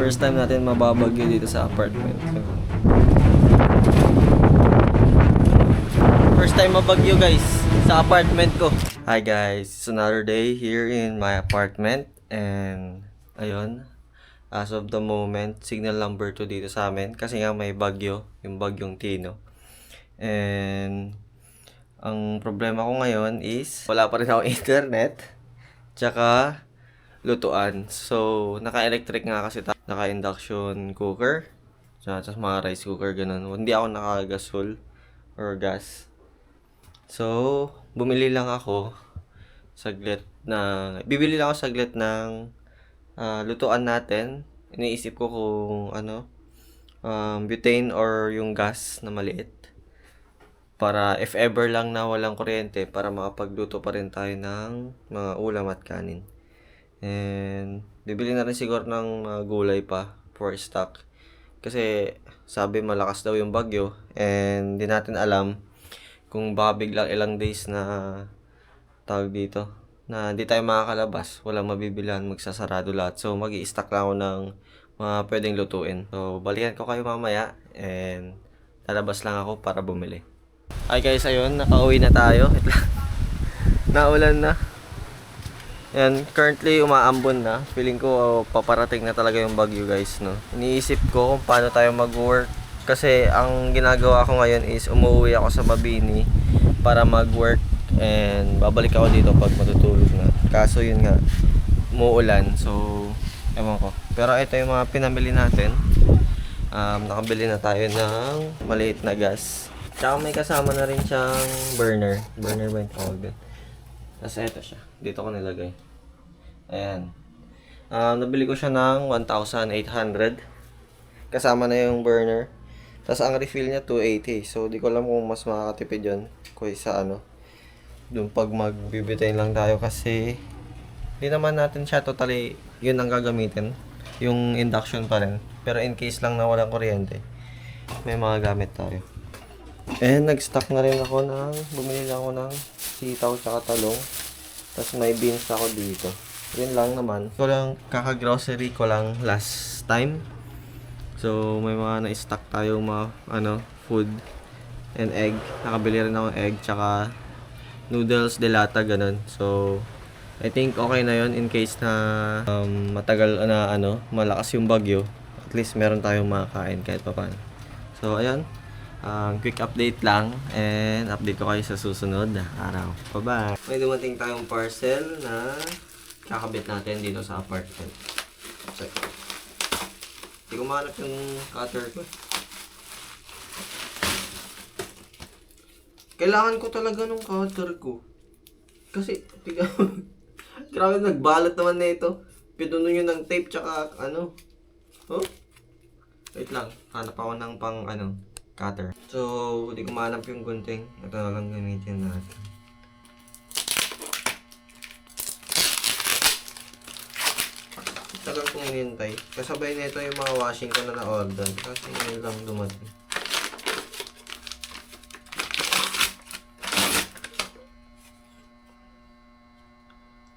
First time natin mababagyo dito sa apartment. So, first time mabagyo guys sa apartment ko. Hi guys, it's another day here in my apartment. And ayun, as of the moment, signal number 2 dito sa amin. Kasi nga may bagyo, yung bagyong Tino. And ang problema ko ngayon is wala pa rin ako internet. Tsaka lutuan. So, naka-electric nga kasi naka-induction cooker. Tsaka mga rice cooker, ganun. Hindi ako naka-gasol or gas. So, bumili lang ako bibili lang ako saglit ng lutuan natin. Iniisip ko kung butane or yung gas na maliit. Para if ever lang na walang kuryente, para makapagluto pa rin tayo ng mga ulam at kanin. And bibili na rin siguro ng gulay pa for stock. Kasi sabi malakas daw yung bagyo and di natin alam kung baka biglang ilang days na tawag dito na hindi tayo makakalabas, walang mabibilhan, magsasarado lahat. So magi-stock lang ako ng mga pwedeng lutuin. So balikan ko kayo mamaya and lalabas lang ako para bumili. Hi guys, ayun, nakauwi na tayo. Naulan na. Yan, currently umaambon na. Feeling ko paparating na talaga yung bagyo guys, no. Iniisip ko kung paano tayo mag-work kasi ang ginagawa ko ngayon is umuwi ako sa Mabini para mag-work and babalik ako dito pag matutulog na. Kaso yun nga, umuulan. So, ewan ko. Pero ito yung mga pinamili natin. Nakabili na tayo ng maliit na gas. Tsaka may kasama na rin siyang burner. Burner ba yung tawag din? Tapos ito siya. Dito ko nilagay. Ayan. Nabili ko siya ng 1,800. Kasama na yung burner. Tapos ang refill niya 280. So di ko alam kung mas makakatipid yun kaysa doon pag magbibitayin lang tayo kasi hindi naman natin siya totally yun ang gagamitin. Yung induction pa rin. Pero in case lang na walang kuryente, may mga gamit tayo. And nag-stock na rin ako bumili lang ako ng sitaw tsaka talong. Tapos may beans ako dito. Yun lang naman. Ito lang, kaka-grocery ko lang last time. So, may mga na-stock tayong mga, food and egg. Nakabili rin ako ng egg, tsaka noodles, delata, ganun. So, I think okay na yun in case na matagal malakas yung bagyo. At least meron tayong makakain kahit pa paano. So, ayan. Quick update lang and update ko kayo sa susunod na araw. Bye-bye! May dumating tayong parcel na kakabit natin dito sa apartment. Check. Hindi ko mahanap yung cutter ko. Kailangan ko talaga nung cutter ko. Kasi, tiga, grabe nagbalot naman na ito. Pinuno nyo ng tape tsaka Oh? Wait lang, hanap ako ng cutter. So, hindi ko mahanap yung gunting. Ito na lang gamitin natin. Tagal kong hinintay. Kasabay na ito yung mga washing ko na na-order. Kasi ngayon lang dumating.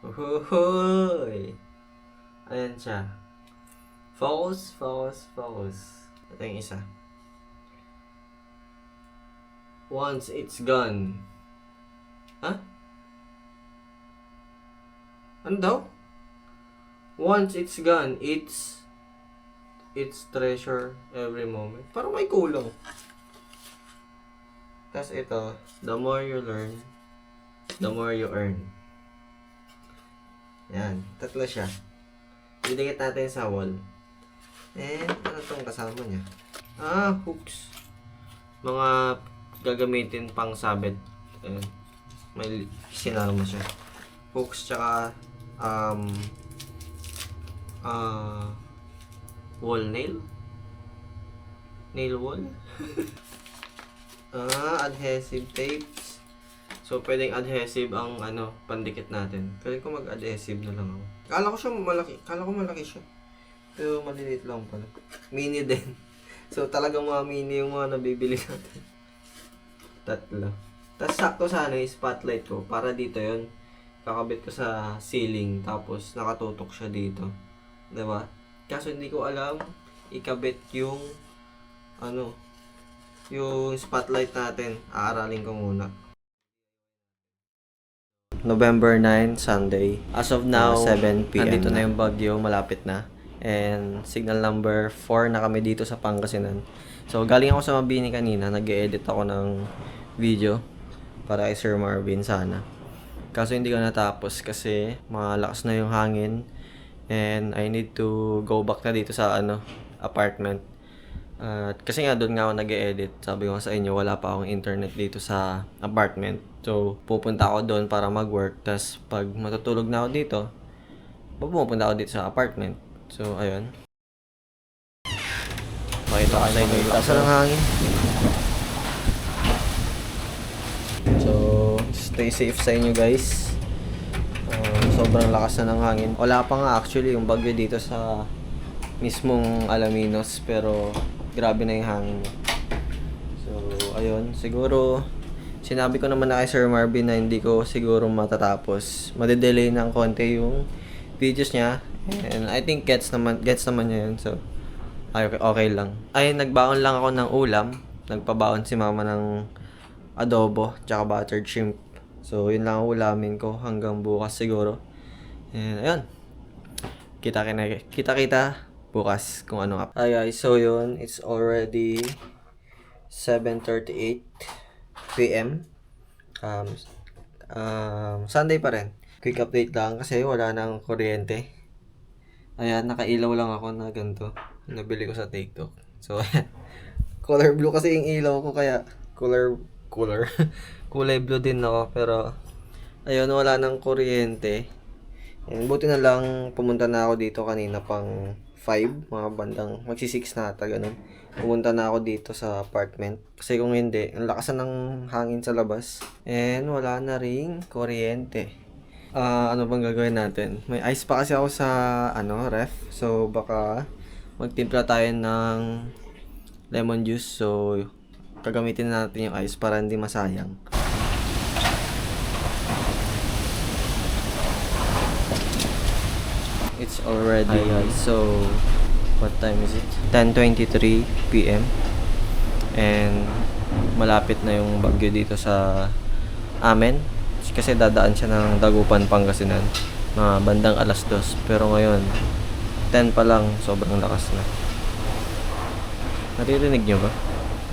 Uhuhuy! Ayan siya. Focus, focus, focus. Ito yung isa. Once it's gone. Huh? Ano daw? Once it's gone, it's treasure every moment. Parang may kulong. Tapos ito, the more you learn, the more you earn. Yan, tatlo siya. Didikit natin sa wall. And ano tong kasama niya? Hooks. Mga gagamitin pang sabit. Ayan. May sinama siya. Hooks tsaka wall nail. Nail wall. Adhesive tapes. So pwedeng adhesive ang pandikit natin. Pwede ko mag-adhesive na lang ako. Kala ko malaki siya. Pero maliliit lang pala. Mini din. So talagang mga mini yung mga nabibili natin. Tatlo. Tapos sakto sana yung spotlight ko. Para dito kakabit ko sa ceiling. Tapos nakatutok siya dito. Diba? Kaso hindi ko alam ikabit yung ano, yung spotlight natin. Aaralin ko muna. November 9, Sunday. As of now, 7 p.m. Nandito na yung bagyo, malapit na. And signal number 4 na kami dito sa Pangasinan. So, galing ako sa Mabini kanina. Nag-edit ako ng video para kay Sir Marvin sana. Kaso hindi ko natapos kasi malakas na yung hangin. And I need to go back na dito sa apartment. Kasi nga doon nga ako nag-edit. Sabi ko sa inyo, wala pa akong internet dito sa apartment. So, pupunta ako doon para mag-work. Tapos, pag matutulog na ako dito, pupunta ako dito sa apartment. So, ayun. Pakita ko sa inyo yung taas ng hangin. So, stay safe sa inyo guys. Sobrang lakas na ng hangin. Wala pa nga actually yung bagyo dito sa mismong Alaminos. Pero, grabe na yung hangin. So, ayun. Siguro, sinabi ko naman na kay Sir Marvin na hindi ko siguro matatapos. Madedelay ng konti yung videos niya. And I think gets naman niya yun. So, okay lang. Ay, nagbaon lang ako ng ulam. Nagpabaon si mama ng adobo, tsaka buttered shrimp. So, yun lang ang ulamin ko hanggang bukas siguro. And, ayun. Kita-kita bukas kung ano nga. Ay guys, so yun. It's already 7:38 p.m. Sunday pa rin. Quick update lang kasi wala nang kuryente. Ayan, nakailaw lang ako na ganito. Nabili ko sa TikTok. So, ayan. Color blue kasi yung ilaw ko kaya kulay blue din ako. Pero, ayun, wala nang kuryente. And buti na lang pumunta na ako dito kanina pang 5, mga bandang magsi-6 na ata, ganun. Pumunta na ako dito sa apartment. Kasi kung hindi, ang lakasan ng hangin sa labas. And wala na ring kuryente. Ano bang gagawin natin? May ice pa kasi ako sa ref. So baka magtimpla tayo ng lemon juice. So kagamitin natin yung ice para hindi masayang. It's already so what time is it? 10:23 p.m. And malapit na yung bagyo dito sa amin. Kasi dadaan siya ng Dagupan, Pangasinan. Mga bandang 2:00. Pero ngayon, 10 pa lang, sobrang lakas na. Naririnig nyo ba?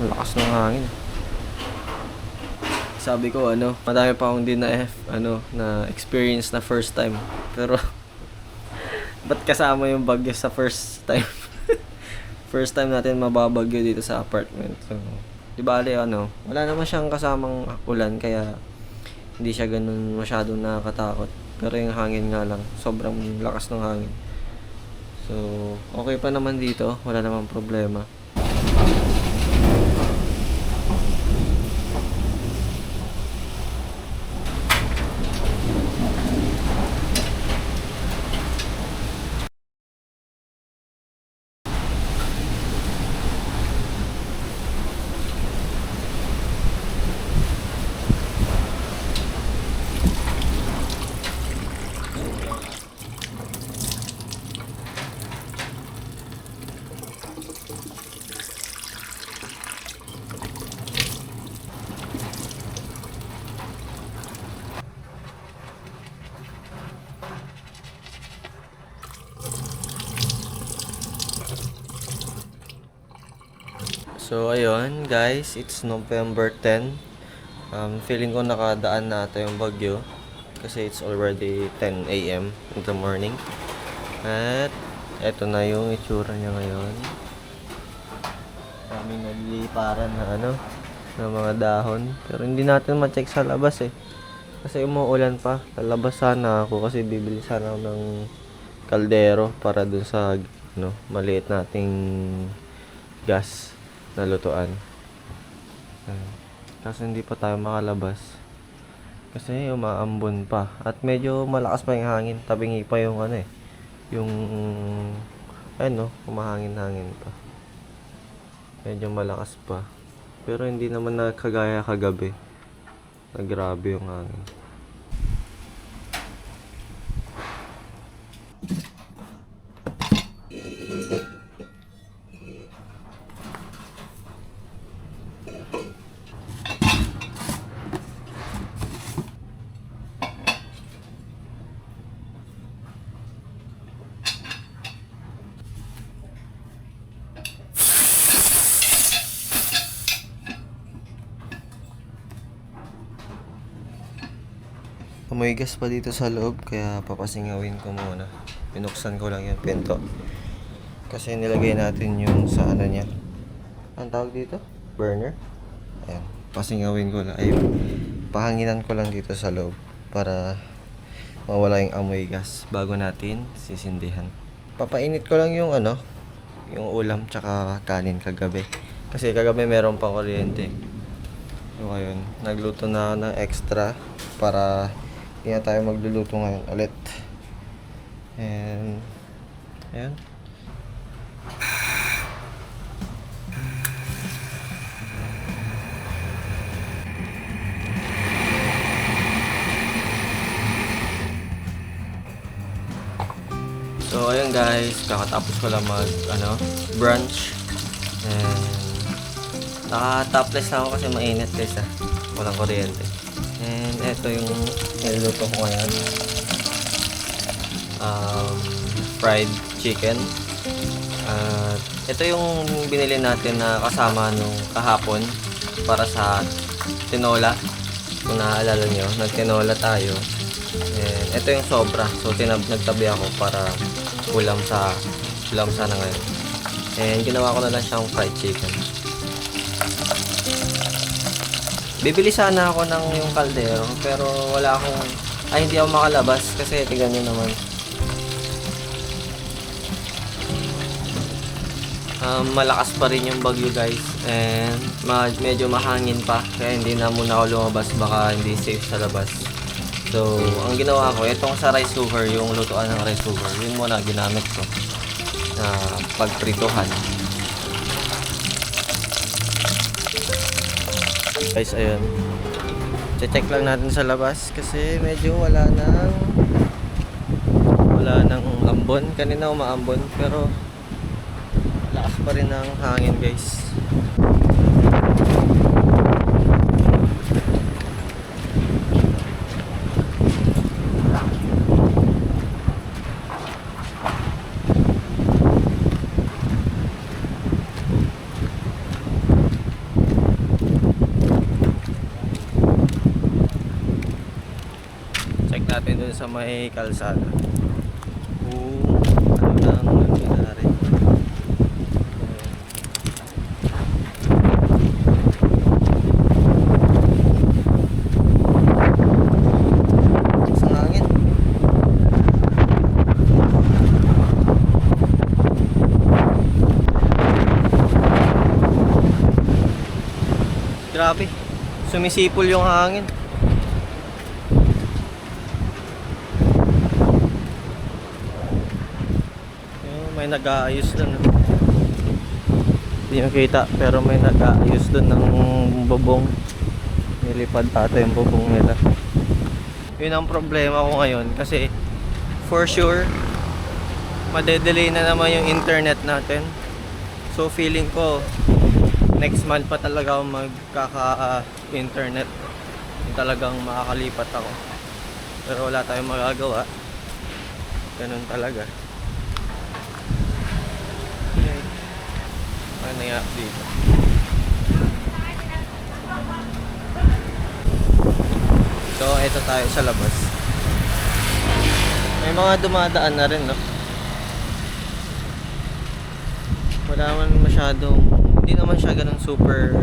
Ang lakas ng hangin. Sabi ko, madami pa akong na experience na first time. Pero, ba't kasama yung bagyo sa first time? First time natin mababagyo dito sa apartment. So, di bale, wala naman siyang kasamang ulan, kaya hindi siya ganun masyadong nakakatakot. Pero yung hangin nga lang, sobrang lakas ng hangin. So, okay pa naman dito. Wala namang problema. So, ayun guys, it's November 10. Feeling ko nakadaan na ata yung bagyo. Kasi it's already 10 a.m. in the morning. At, eto na yung itsura niya ngayon. Daming nagliliparan na na mga dahon. Pero hindi natin ma-check sa labas eh. Kasi umuulan pa. Lalabas sana ako kasi bibili sana ako ng kaldero para dun sa maliit nating gas na lutuan. Kasi hindi pa tayo makalabas. Kasi umaambon pa. At medyo malakas pa yung hangin. Tabingi pa yung yung kumahangin-hangin pa. Medyo malakas pa. Pero hindi naman nakagaya kagabi. Grabe yung hangin. Amoy gas pa dito sa loob, kaya papasingawin ko muna. Pinuksan ko lang yung pinto. Kasi nilagay natin yung sa ano niya. Ang tawag dito? Burner? Ayan. Pasingawin ko lang. Ay, pahanginan ko lang dito sa loob para mawala yung amoy gas bago natin sisindihan. Papainit ko lang yung ano, yung ulam tsaka kanin kagabi. Kasi kagabi meron pang kuryente. So ayun, nagluto na ng extra para hindi na tayo magluluto ngayon ulit. And ayun. So ayun guys, kakatapos ko lang mag brunch. And naka-topless lang ako kasi mainit guys walang kuryente. And ito yung niluluto ko ngayon. Fried chicken. At ito yung binili natin na kasama nung kahapon para sa tinola. Kung naaalala nyo, nagtinola tayo. And ito yung sobra. So nagtabi ako para ulam sana ngayon. And ginawa ko na lang siyang fried chicken. Bibili sana ako ng yung kaldero pero wala akong hindi ako makalabas kasi tingnan nyo naman. Malakas pa rin yung bagyo guys and medyo mahangin pa kaya hindi na muna ako lumabas, baka hindi safe sa labas. So ang ginawa ko, itong sa rice cooker, yung lutuan ng rice cooker, yun muna ginamit ko na pagprituhan. Guys, ayun, check lang natin sa labas kasi medyo wala nang ambon. Kanina umaambon pero lakas pa rin ang hangin guys. Check natin dun sa may kalsada kung ano na ang nangyari. Grabe, sumisipol yung hangin. May nag-aayos doon. Hindi makita pero may nag-aayos doon ng bubong. Nilipad ata yung bubong nila. Yun ang problema ko ngayon kasi for sure madedelay na naman yung internet natin. So feeling ko next month pa talaga ako magkaka-internet. Talagang makakalipat ako. Pero wala tayong magagawa. Ganun talaga. Ano nga dito? So, ito tayo sa labas. May mga dumadaan na rin, no? Wala man masyadong, hindi naman siya ganun sobrang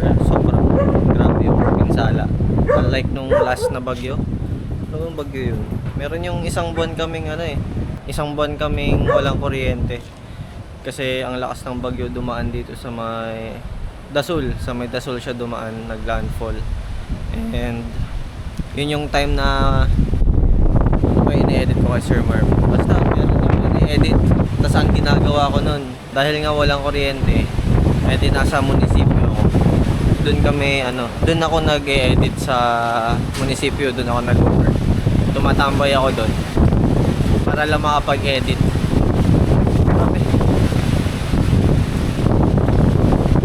grabe yung pinsala. Unlike nung last na bagyo. Anong bagyo yun? Meron yung isang buwan kaming isang buwan kaming walang kuryente. Kasi ang lakas ng bagyo dumaan dito sa may Dasul. Sa may Dasul siya dumaan, naglandfall. And yun yung time na may ini-edit ko kay Sir Marv. Basta meron yung ini-edit. Tapos ang ginagawa ko nun, dahil nga walang kuryente, nasa munisipyo ako. Doon ako nag-e-edit sa munisipyo, doon ako nag-work. Tumatambay ako doon para lang makapag-edit.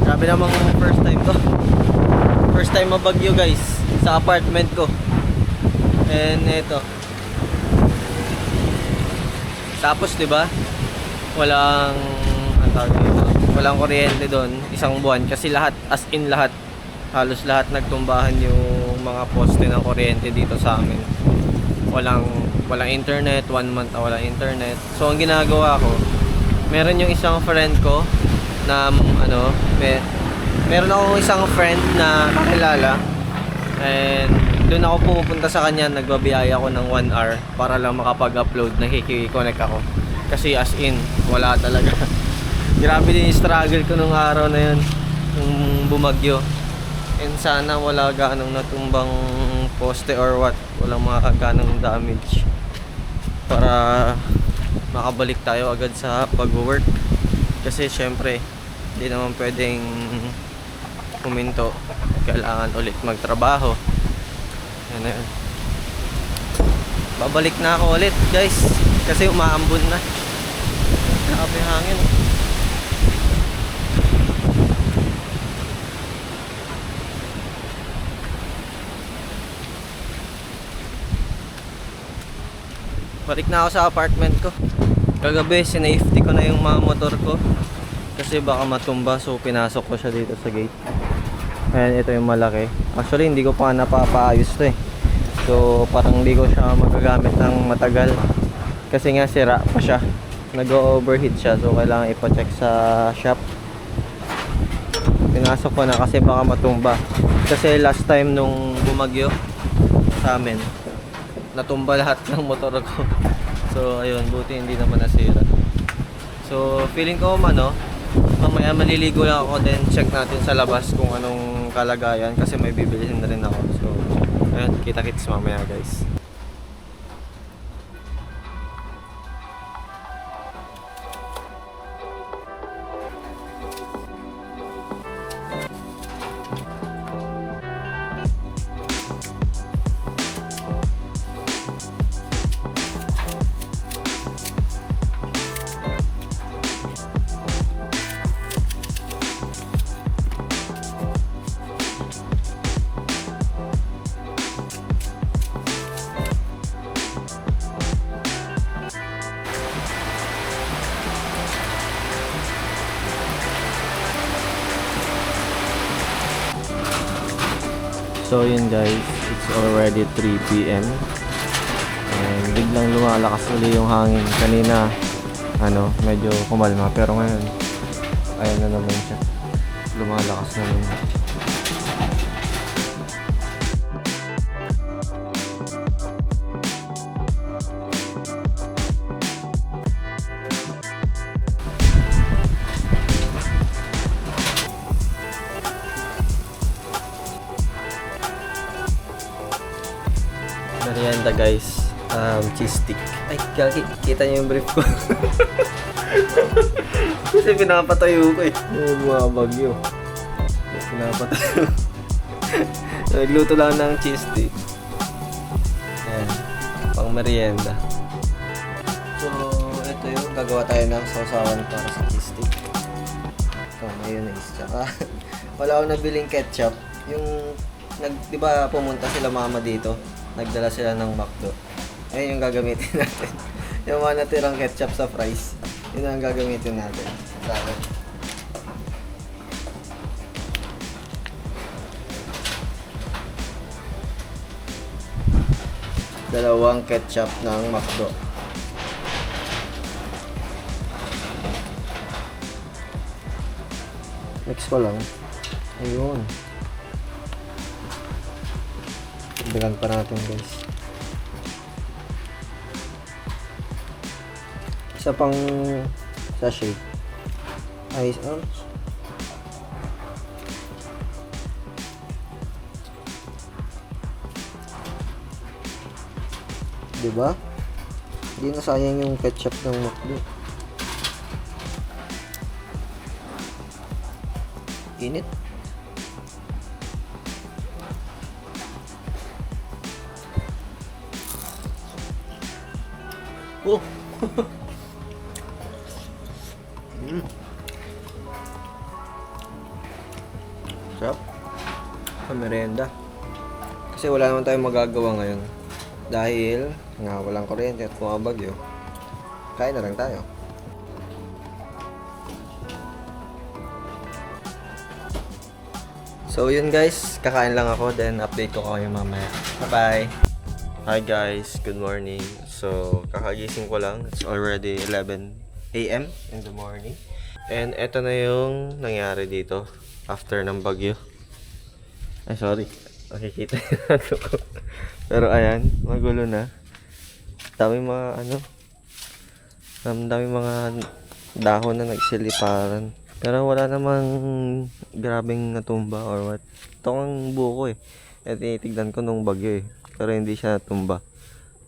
Grabe namang first time to. First time mabagyo guys sa apartment ko. And ito. Tapos 'di ba? Walang walang kuryente doon isang buwan kasi lahat halos lahat nagtumbahan yung mga poste ng kuryente dito sa amin. walang internet, 1 month na walang internet. So ang ginagawa ko, meron yung isang friend ko na meron akong isang friend na kakilala, and doon ako pumupunta sa kanya, nagbabiyaya ako ng 1 hour para lang makapag-upload, nakiki-connect ako. Kasi as in, wala talaga. Grabe din yung struggle ko nung araw na yun, nung bumagyo. And sana wala ganong natumbang poste or what, walang mga ganong damage, para makabalik tayo agad sa pag-work. Kasi syempre, hindi naman pwedeng huminto, kailangan ulit magtrabaho. Yan na yun. Babalik na ako ulit guys, kasi umaambon na. Grabe hangin. Balik na ako sa apartment ko. Kagabi, sinafety ko na yung mga motor ko kasi baka matumba, so pinasok ko siya dito sa gate. Ayan, ito yung malaki. Actually, hindi ko pa napapaayos to eh. So, parang hindi ko siya magagamit ng matagal kasi nga sira pa siya. Nag-overheat siya, so kailangan ipa-check sa shop. Pinasok ko na kasi baka matumba. Kasi last time nung bumagyo sa amin, natumba lahat ng motor ko. So ayun, buti hindi naman nasira. So feeling ko mamaya maliligo lang ako, then check natin sa labas kung anong kalagayan kasi may bibilihin na rin ako. So ayun, kita-kits mamaya guys. So yun guys, it's already 3 PM and biglang lumalakas uli yung hangin. Kanina medyo kumalma, pero ngayon ayan na naman siya, lumalakas na naman. Merienda guys, cheese stick. Ay, kita niyo yung brief ko. Kasi pinapatayo ko eh, yung mga bagyo. Pinapatayo. Nagluto lang ng cheese stick. Ayan, pang merienda. So, ito yung gagawa tayo ng sausawan para sa cheese stick. Ito, mayonnaise. Tsaka, wala akong nabiling ketchup. Yung, di ba pumunta sila mama dito? Nagdala sila ng McDo. Ayun yung gagamitin natin. Yung mga natirang ketchup sa fries, yun ang gagamitin natin. Sabi. Dalawang ketchup ng McDo. Mix ko lang. Ayun. Dagdagan pa natin guys. Isa pang sachet. Ice orange. Diba? Hindi na sayang yung ketchup ng McDo. Init. Oh. Sarap. Merienda. Kasi wala naman tayong magagawa ngayon. Dahil nga walang kuryente at bumabagyo. Kain na lang tayo. So yun guys, kakain lang ako, then update ko kayo mamaya. Bye bye. Hi guys, good morning. So, kakagising ko lang. It's already 11 a.m. in the morning. And eto na yung nangyari dito after ng bagyo. Ay, sorry. Makikita yung ano ko. Pero ayan, magulo na. Daming mga daming mga dahon na nagsiliparan. Pero wala namang grabing natumba or what. Ito ang buko eh. At tinitignan ko nung bagyo eh. Pero hindi siya natumba.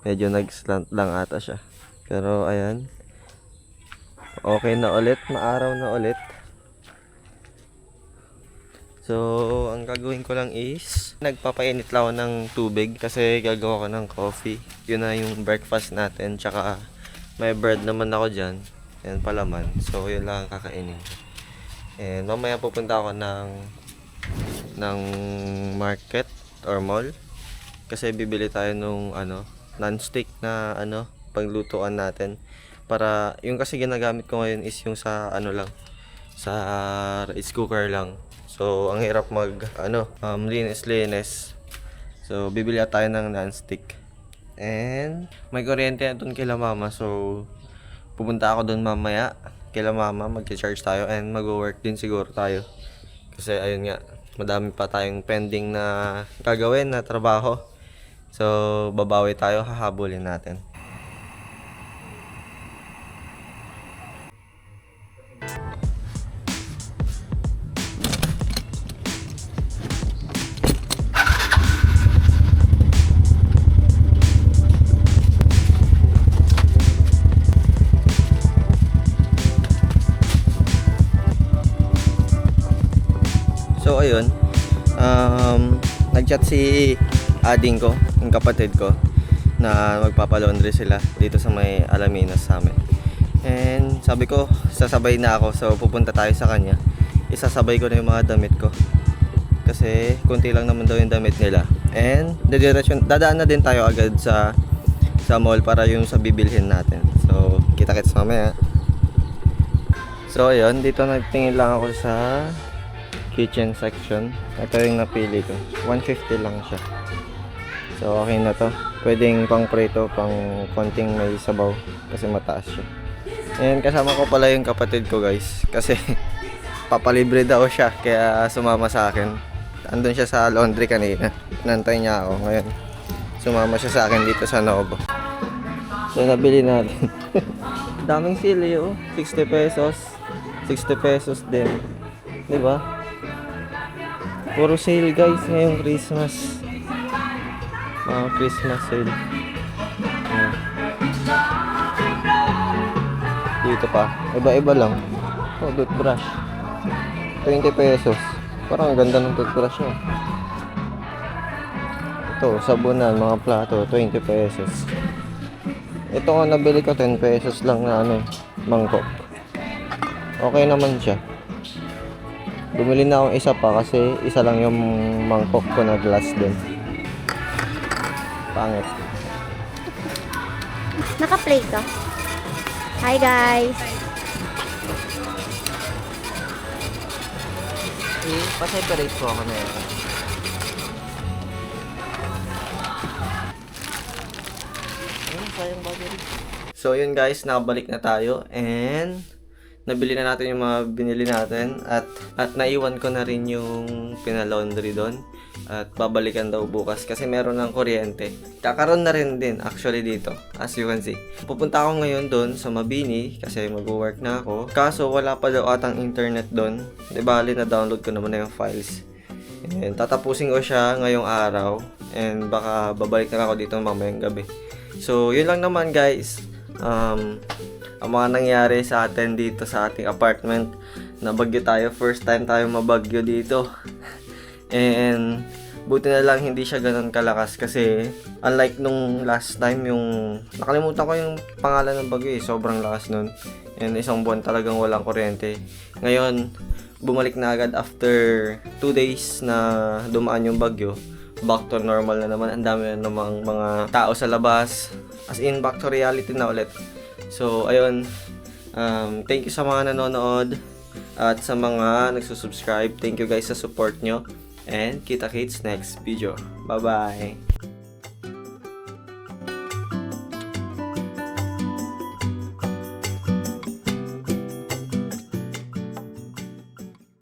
Medyo nag-slant lang ata siya. Pero ayan. Okay na ulit. Maaraw na ulit. So, ang gagawin ko lang is nagpapainit lang ako ng tubig kasi gagawa ko ng coffee. Yun na yung breakfast natin. Tsaka may bread naman ako dyan. Yan palaman. So, yun lang ang kakainin. And mamaya pupunta ako ng market or mall. Kasi bibili tayo nung non-stick na paglutuan natin. Para, yung kasi ginagamit ko ngayon is yung sa lang. Sa rice cooker lang. So, ang hirap linis-linis. So, bibili tayo ng non-stick. And, may kuryente na dun kila mama. So, pupunta ako dun mamaya. Kila mama, mag-charge tayo. And, mag-work din siguro tayo. Kasi, ayun nga, madami pa tayong pending na gagawin na trabaho. So, babawi tayo, hahabulin natin. So ayun, nag-chat si ading ko, yung kapatid ko, na magpapalaundry sila dito sa may Alaminos sa amin. And sabi ko, sasabay na ako, so pupunta tayo sa kanya. Isasabay ko na yung mga damit ko. Kasi kunti lang naman daw yung damit nila. And dadaan na din tayo agad sa mall para yung sa bibilhin natin. So kita-kits mamaya. So ayun, dito nagtingin lang ako sa kitchen section. Ito yung napili ko. 150 lang siya. So okay na to. Pwedeng pang prito, pang konting may sabaw kasi mataas siya. And kasama ko pala yung kapatid ko guys. Kasi papalibre daw siya kaya sumama sa akin. Andun siya sa laundry kanina. Nantay niya ako. Ngayon sumama siya sa akin dito sa Novo. So nabili natin. Daming sili oh. 60 pesos. 60 pesos din. Diba? Puro sale guys ngayong Christmas. Mga Christmas sale. Dito pa. Iba-iba lang. Oh, toothbrush. 20 pesos. Parang ang ganda ng toothbrush niya. Ito, sabunan, mga plato, 20 pesos. Ito nga nabili ko 10 pesos lang na mangkok. Okay naman siya. Bumili na akong isa pa kasi isa lang yung mangkok ko na glass din. Pangit. Naka-play ka. Hi guys. Pa-separate ko ako na yun. Sayang battery. So yun guys, nakabalik na tayo and nabili na natin yung mga binili natin at naiwan ko na rin yung pinalaundry doon at babalikan daw bukas kasi meron ng kuryente. Kakaroon na rin din actually dito as you can see. Pupunta ako ngayon doon sa Mabini kasi mag-work na ako. Kaso wala pa daw atang internet doon. Di bali na download ko naman na yung files. And tatapusin ko siya ngayong araw and baka babalik na ako dito mamayang gabi. So yun lang naman guys. Ang mga nangyari sa atin dito sa ating apartment. Nabagyo tayo, first time tayo mabagyo dito. And buti na lang hindi siya ganun kalakas kasi unlike nung last time yung nakalimutan ko yung pangalan ng bagyo eh, sobrang lakas nun. And isang buwan talagang walang kuryente. Ngayon, bumalik na agad after 2 days na dumaan yung bagyo. Back to normal na naman, ang dami na namang mga tao sa labas. As in, back to reality na ulit. So, ayun. Thank you sa mga nanonood at sa mga nagsusubscribe. Thank you guys sa support nyo. And kita-kits next video. Bye-bye!